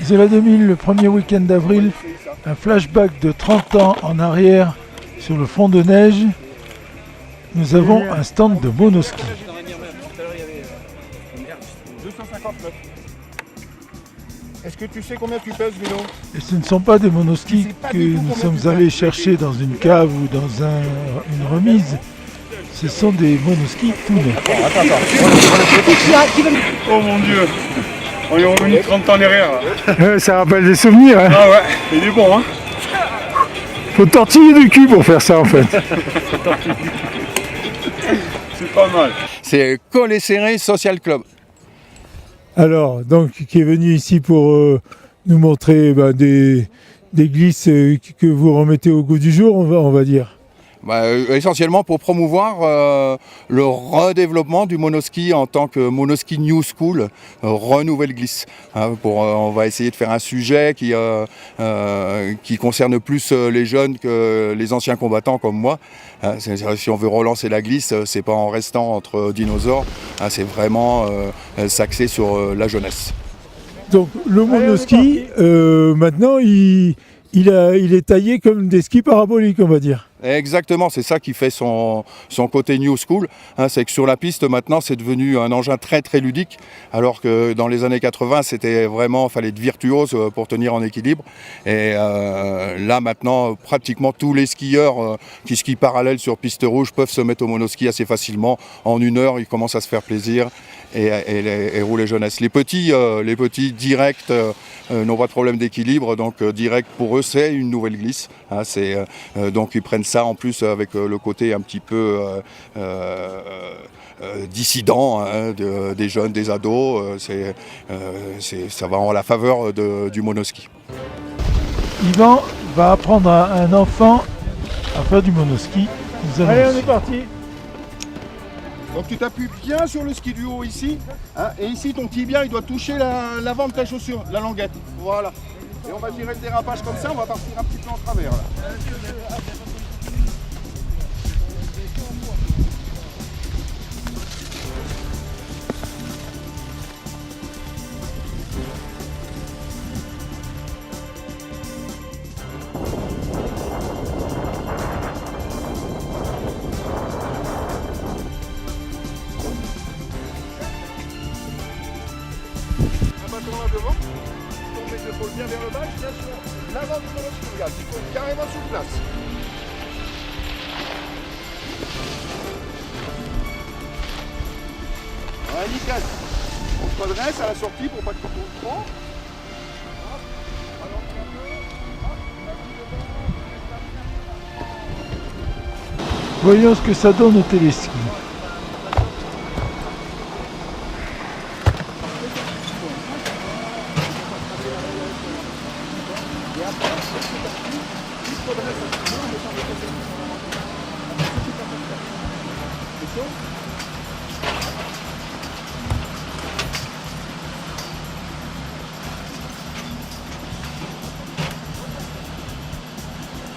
Zéla 2000, le premier week-end d'avril, un flashback de 30 ans en arrière sur le front de neige. Nous avons un stand de monoski. 259. Est-ce que tu sais combien tu pèses, Bruno? Et ce ne sont pas des monoskis que nous sommes allés chercher dans une cave ou dans une remise. Ce sont des monoskis tout neufs. Oh mon Dieu, on est revenu 30 ans derrière. Ça rappelle des souvenirs, hein. Ah ouais, il est bon, hein. Faut tortiller du cul pour faire ça en fait. C'est pas mal. C'est Col Serré Social Club. Alors, donc, qui est venu ici pour nous montrer des glisses que vous remettez au goût du jour, on va dire. Essentiellement pour promouvoir le redéveloppement du monoski en tant que monoski New School, renouvelle glisse. On va essayer de faire un sujet qui concerne plus les jeunes que les anciens combattants comme moi. Si on veut relancer la glisse, c'est pas en restant entre dinosaures, c'est vraiment s'axer sur la jeunesse. Donc le monoski, maintenant, il est taillé comme des skis paraboliques, on va dire. Exactement, c'est ça qui fait son côté New School, c'est que sur la piste maintenant c'est devenu un engin très très ludique, alors que dans les années 80 c'était vraiment, fallait être virtuose pour tenir en équilibre, et là maintenant pratiquement tous les skieurs qui skient parallèle sur piste rouge peuvent se mettre au monoski assez facilement, en 1 heure ils commencent à se faire plaisir et rouler jeunesse. Les petits directs n'ont pas de problème d'équilibre, donc direct pour eux c'est une nouvelle glisse, donc ils prennent ça en plus avec le côté un petit peu dissident des jeunes, des ados, ça va en la faveur du monoski. Yvan va apprendre à un enfant à faire du monoski. Allez, on est parti. Donc tu t'appuies bien sur le ski du haut ici, et ici ton tibia il doit toucher l'avant de ta chaussure, la languette. Voilà. Et on va gérer le dérapage comme ça, on va partir un petit peu en travers là. Là devant, tourne les épaules bien vers le bas, je viens sur l'avant du monoski, regarde, il faut carrément sous place. Ouais, nickel. On se redresse à la sortie pour pas que tu tournes trop. Voyons ce que ça donne au téléski.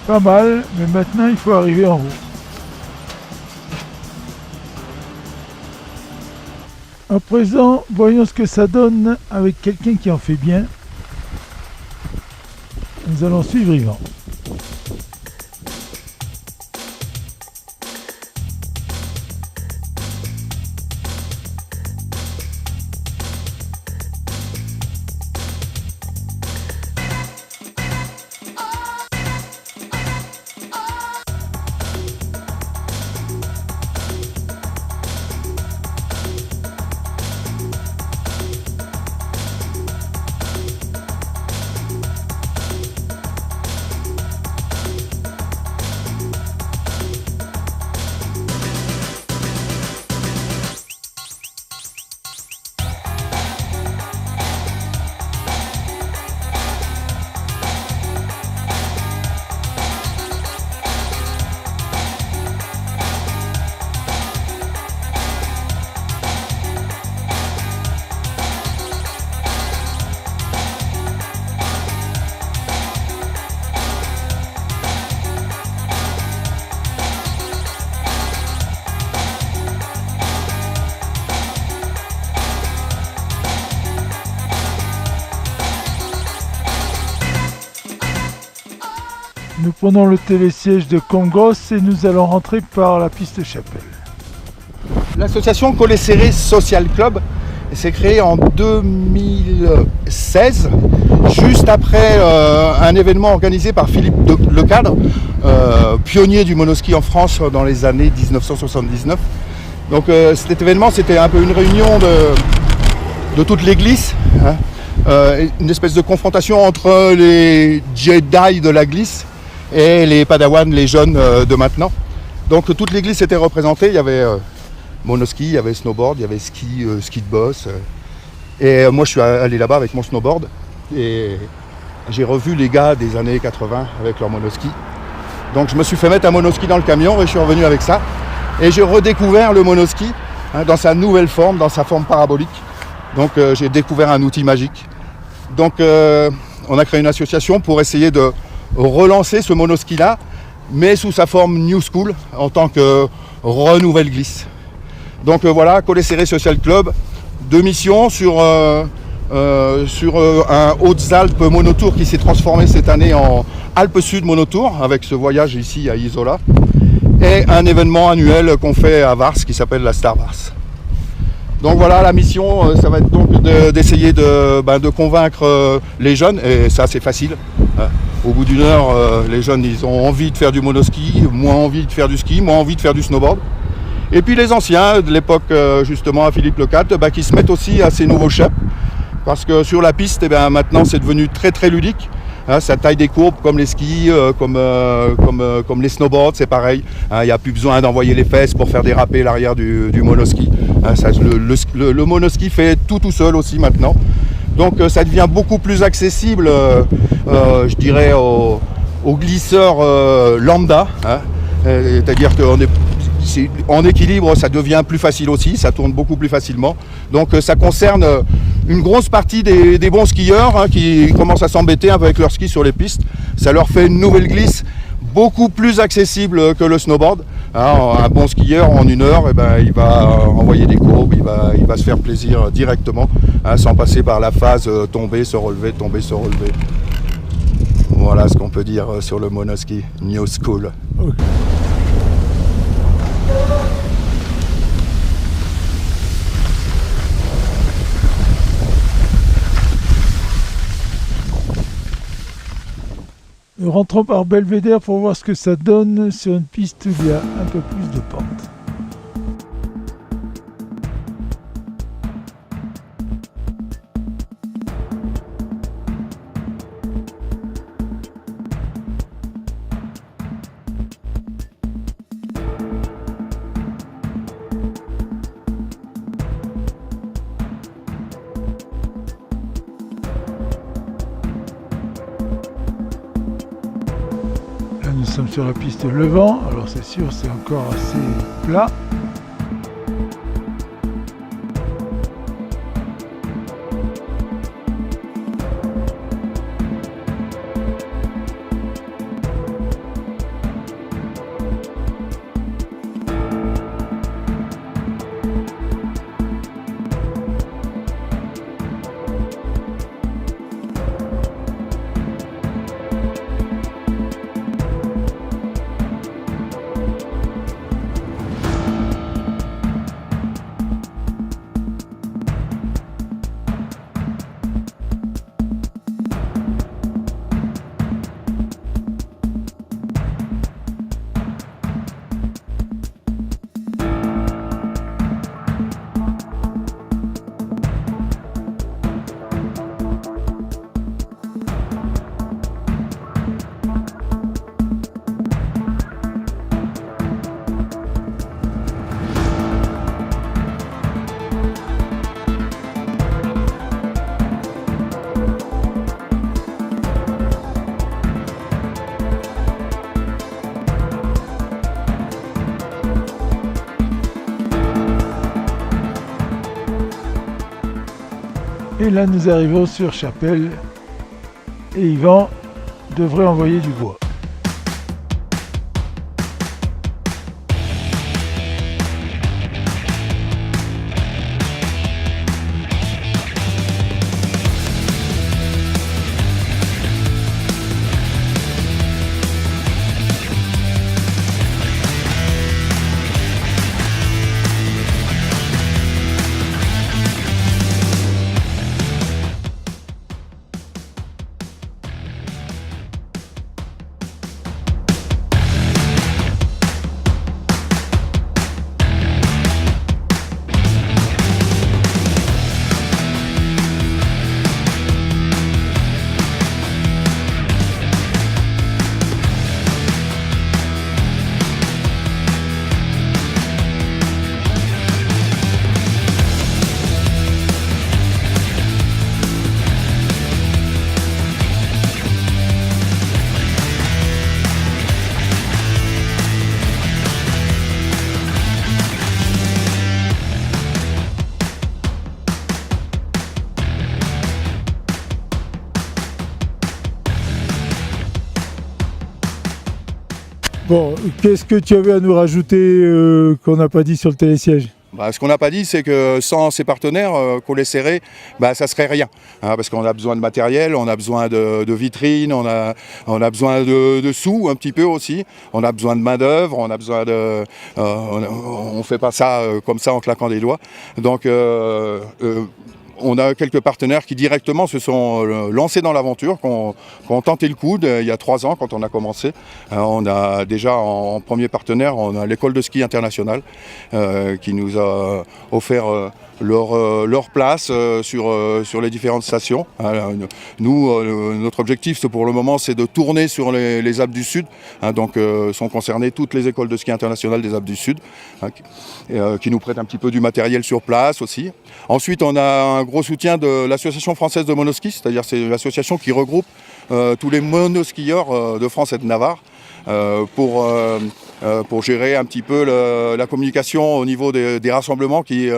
Pas mal, mais maintenant il faut arriver en haut. À présent, voyons ce que ça donne avec quelqu'un qui en fait bien. Nous allons suivre Yvan. Nous prenons le télésiège de Comgros et nous allons rentrer par la piste Chapelle. L'association Collet Serré Social Club s'est créée en 2016, juste après un événement organisé par Philippe Lecadre, pionnier du monoski en France dans les années 1979. Donc cet événement, c'était un peu une réunion de toutes les glisses, hein, une espèce de confrontation entre les Jedi de la glisse et les Padawans, les jeunes de maintenant. Donc toutes les glisses étaient représentées, il y avait monoski, il y avait snowboard, il y avait ski, ski de boss. Et moi je suis allé là-bas avec mon snowboard et j'ai revu les gars des années 80 avec leur monoski. Donc je me suis fait mettre un monoski dans le camion et je suis revenu avec ça. Et j'ai redécouvert le monoski hein, dans sa nouvelle forme, dans sa forme parabolique. Donc j'ai découvert un outil magique. Donc on a créé une association pour essayer de relancer ce monoski-là, mais sous sa forme New School, en tant que renouvelle glisse. Donc voilà, Collet Serré Social Club, 2 missions sur un Hautes-Alpes monotour qui s'est transformé cette année en Alpes Sud monotour, avec ce voyage ici à Isola, et un événement annuel qu'on fait à Vars qui s'appelle la Star Vars. Donc voilà, la mission, ça va être donc d'essayer de convaincre les jeunes, et ça c'est facile. Au bout d'une heure, les jeunes ils ont envie de faire du monoski, moins envie de faire du ski, moins envie de faire du snowboard. Et puis les anciens de l'époque justement à Philippe Lecadre, qui se mettent aussi à ces nouveaux chefs, parce que sur la piste, maintenant c'est devenu très très ludique. Ça taille des courbes comme les skis, comme les snowboards, c'est pareil. Il n'y a plus besoin d'envoyer les fesses pour faire déraper l'arrière du monoski. Le monoski fait tout seul aussi maintenant. Donc ça devient beaucoup plus accessible, je dirais, aux glisseurs lambda. C'est-à-dire qu'en équilibre, ça devient plus facile aussi, ça tourne beaucoup plus facilement. Donc ça concerne une grosse partie des bons skieurs qui commencent à s'embêter avec leur ski sur les pistes. Ça leur fait une nouvelle glisse beaucoup plus accessible que le snowboard. Un bon skieur, en 1 heure, il va envoyer des courbes, il va se faire plaisir directement, sans passer par la phase tomber, se relever, tomber, se relever. Voilà ce qu'on peut dire sur le monoski New School. Okay. Nous rentrons par Belvédère pour voir ce que ça donne sur une piste où il y a un peu plus de pente. Nous sommes sur la piste Levant, alors c'est sûr c'est encore assez plat. Et là nous arrivons sur Chapelle et Yvan devrait envoyer du bois. Bon, qu'est-ce que tu avais à nous rajouter qu'on n'a pas dit sur le télésiège? Ce qu'on n'a pas dit, c'est que sans ces partenaires, Collet Serré, ça serait rien. Parce qu'on a besoin de matériel, on a besoin de vitrines, on a besoin de sous un petit peu aussi, on a besoin de main d'œuvre, on a besoin de, on fait pas ça comme ça en claquant des doigts. Donc on a quelques partenaires qui directement se sont lancés dans l'aventure, qui ont tenté le coup il y a 3 ans quand on a commencé. On a déjà en premier partenaire, on a l'école de ski internationale qui nous a offert leur place sur les différentes stations. Nous, notre objectif pour le moment, c'est de tourner sur les Alpes du Sud. Donc sont concernées toutes les écoles de ski internationales des Alpes du Sud, qui nous prêtent un petit peu du matériel sur place aussi. Ensuite, on a un gros soutien de l'Association française de monoski, c'est-à-dire c'est l'association qui regroupe tous les monoskieurs de France et de Navarre pour gérer un petit peu la communication au niveau des rassemblements qui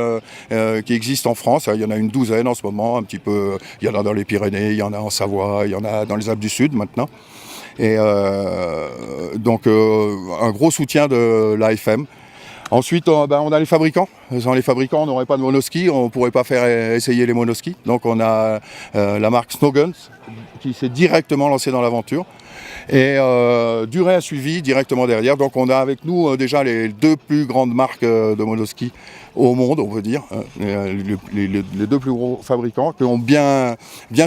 existent en France. Il y en a une douzaine en ce moment, un petit peu. Il y en a dans les Pyrénées, il y en a en Savoie, il y en a dans les Alpes du Sud maintenant. Et donc un gros soutien de l'AFM. Ensuite, on a les fabricants. Sans les fabricants, on n'aurait pas de monoski, on ne pourrait pas faire essayer les monoskis. Donc on a la marque Snowguns qui s'est directement lancée dans l'aventure. Et Duret a suivi directement derrière. Donc on a avec nous déjà les 2 plus grandes marques de monoski au monde, on veut dire. Les 2 plus gros fabricants qui ont bien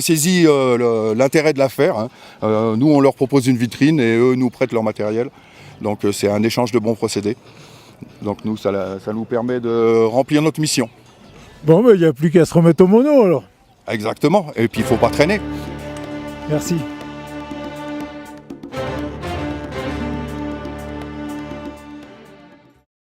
saisi l'intérêt de l'affaire. Nous, on leur propose une vitrine et eux nous prêtent leur matériel. Donc c'est un échange de bons procédés. Donc nous, ça nous permet de remplir notre mission. Bon, il n'y a plus qu'à se remettre au mono alors. Exactement. Et puis il ne faut pas traîner. Merci.